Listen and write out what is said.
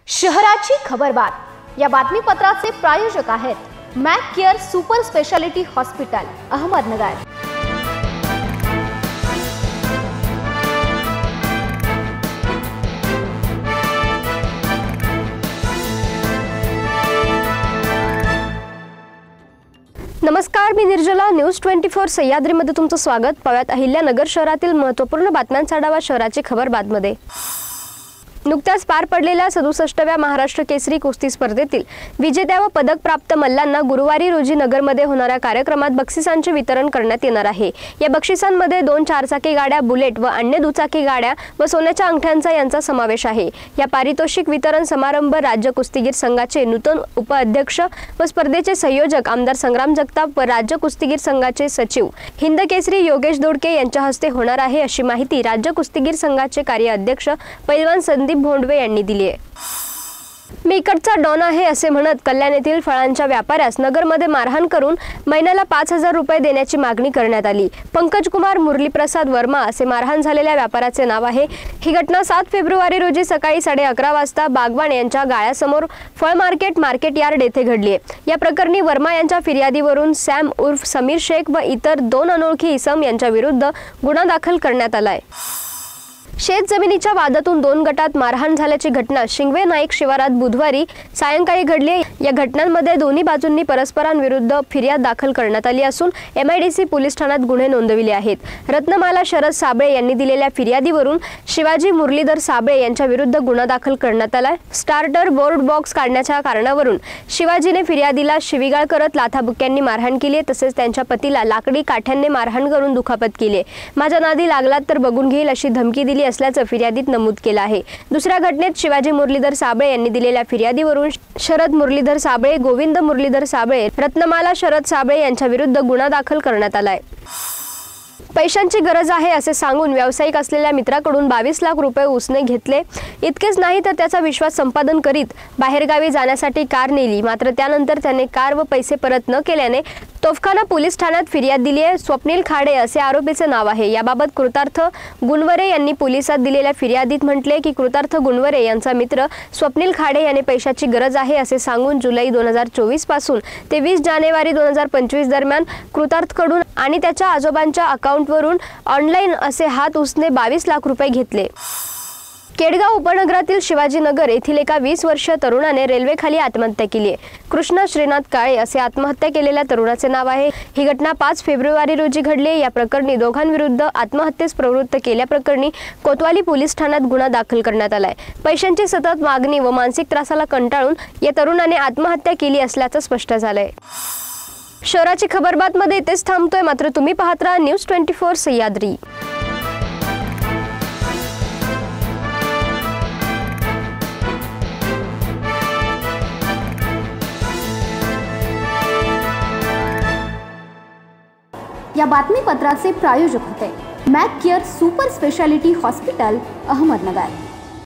शहराची खबरबात या बातमीपत्राचे प्रायोजक आहेत Mac care super speciality hospital Ahmednagar. नमस्कार, मी निर्जला। न्यूज 24 सह्याद्रीमध्ये तुमचं स्वागत। पाहूयात अहिल्यानगर शहरातील महत्त्वपूर्ण बातम्यांचा आढावा शहराची खबरबातमध्ये। नुकत्याच पार पडलेल्या 67व्या महाराष्ट्र केसरी कुस्ती स्पर्धेतील विजेत्या व पदक प्राप्त मल्लांना गुरुवारी रोजी नगरमध्ये होणाऱ्या कार्यक्रमात बक्षिसांचे वितरण करण्यात येणार आहे। या बक्षिसांमध्ये 2 चारचाकी गाड्या, बुलेट व अन्य दुचाकी गाड्या व सोन्याच्या अंगठ्यांचा यांचा समावेश आहे। या पारितोषिक वितरण समारंभ राज्य कुस्तीगीर संघाचे नूतन उपाध्यक्ष व स्पर्धेचे संयोजक आमदार संग्राम जगताप व राज्य कुस्तीगीर संघाचे सचिव हिंद केसरी योगेश दोडके यांच्या हस्ते होणार आहे, अशी माहिती राज्य कुस्तीगीर संघाचे कार्याध्यक्ष पैलवान संदीप भोंडवे यांनी दिली आहे। मी इकडचा डॉन आहे असे म्हणत कल्याण येथील फळांच्या व्यापाऱ्यास नगरमध्ये मारहाण करून महिन्याला 5000 रुपये देण्याची मागणी करण्यात आली। पंकज कुमार मुरलीप्रसाद वर्मा असे मारहाण झालेल्या व्यापाऱ्याचे नाव आहे। ही घटना 7 फेब्रुवारी रोजी सकाळी 11:30 वाजता बागवान यांच्या गाळ्यासमोर फळ मार्केट यार्ड येथे घडली आहे। या प्रकरणी वर्मा यांच्या फिर्यादीवरून सॅम उर्फ समीर शेख व इतर 2 अनोळखी इसम यांच्या विरुद्ध गुन्हा दाखल करण्यात आला आहे। शेत जमिनीच्या वादातून 2 गटात मारहाण झाल्याची घटना शिंगवे नाईक शिवारात बुधवारी सायंकाळी घडली। या घटनांमध्ये दोन्ही बाजूंनी परस्परांविरुद्ध फिर्याद दाखल करण्यात आली असून MIDC पोलीस ठाण्यात गुन्हे नोंदविले आहेत। रत्नमाला शरद साबळे यांनी दिलेल्या फिर्यादीवरून शिवाजी मुरलीधर साबळे यांच्या विरुद्ध गुन्हा दाखल करण्यात आला। स्टार्टर बोर्ड बॉक्स काढण्याच्या कारणावरून शिवाजीने फिर्यादीला शिवीगाळ करत लाथाबुक्क्यांनी मारहाण केली, तसेच त्यांच्या पतीला लाकडी काठ्यांनी मारहाण करून दुखापत केली। माझ्या नादी लागलात तर बघून घेईल अशी धमकी दिली असल्याचं फिर्यादीत नमूद केलं आहे। दुसऱ्या घटनेत शिवाजी मुरलीधर साबळे यांनी दिलेल्या फिर्यादीवरून शरद मुरलीधर साबळे, गोविंद मुरलीधर साबळे, रत्नमाला शरद साबळे यांच्या विरुद्ध गुन्हा दाखल करण्यात आलाय। पैशांची गरज आहे असे सांगून व्यावसायिक असलेल्या मित्राकडून 22 लाख रुपये उसने घेतले। इतकेच नाही तर त्याचा विश्वास संपादन करीत बाहेरगावी जाण्यासाठी कार नेली, मात्र त्यानंतर त्याने कार व पैसे परत न केल्याने तोफखाना पोलीस ठाण्यात फिर्याद दिली आहे। स्वप्नील खाडे असे आरोपीचे नाव आहे। याबाबत कृतार्थ गुणवरे यांनी पोलिसात दिलेल्या फिर्यादीत म्हटले की कृतार्थ गुणवरे यांचा मित्र स्वप्नील खाडे याने पैशाची गरज आहे असे सांगून जुलै 2024 पासून ते 20 जानेवारी 2025 दरम्यान कृतार्थकडून आणि त्याच्या आजोबांच्या अकाउंटवरून ऑनलाईन असे हात उसने 22 लाख रुपये घेतले। केडगाव उपनगरातील शिवाजीनगर येथील एका 20 वर्षीय तरुणाने रेल्वेखाली आत्महत्या केली आहे। कृष्णा श्रीनाथ काळे असे आत्महत्या केलेल्या तरुणाचे नाव आहे। ही घटना 5 फेब्रुवारी रोजी घडली। या प्रकरणी दोघांविरुद्ध आत्महत्येस प्रवृत्त केल्याप्रकरणी कोतवाली पोलीस ठाण्यात गुन्हा दाखल करण्यात आलाय। पैशांची सतत मागणी व मानसिक त्रासाला कंटाळून या तरुणाने आत्महत्या केली असल्याचं स्पष्ट झालंय। शहराची खबरबातमध्ये इथेच थांबतोय, मात्र तुम्ही पाहत राहा न्यूज 24 सह्याद्री। या बातमीपत्राचे प्रायोजक होते Mac care super speciality hospital Ahmednagar.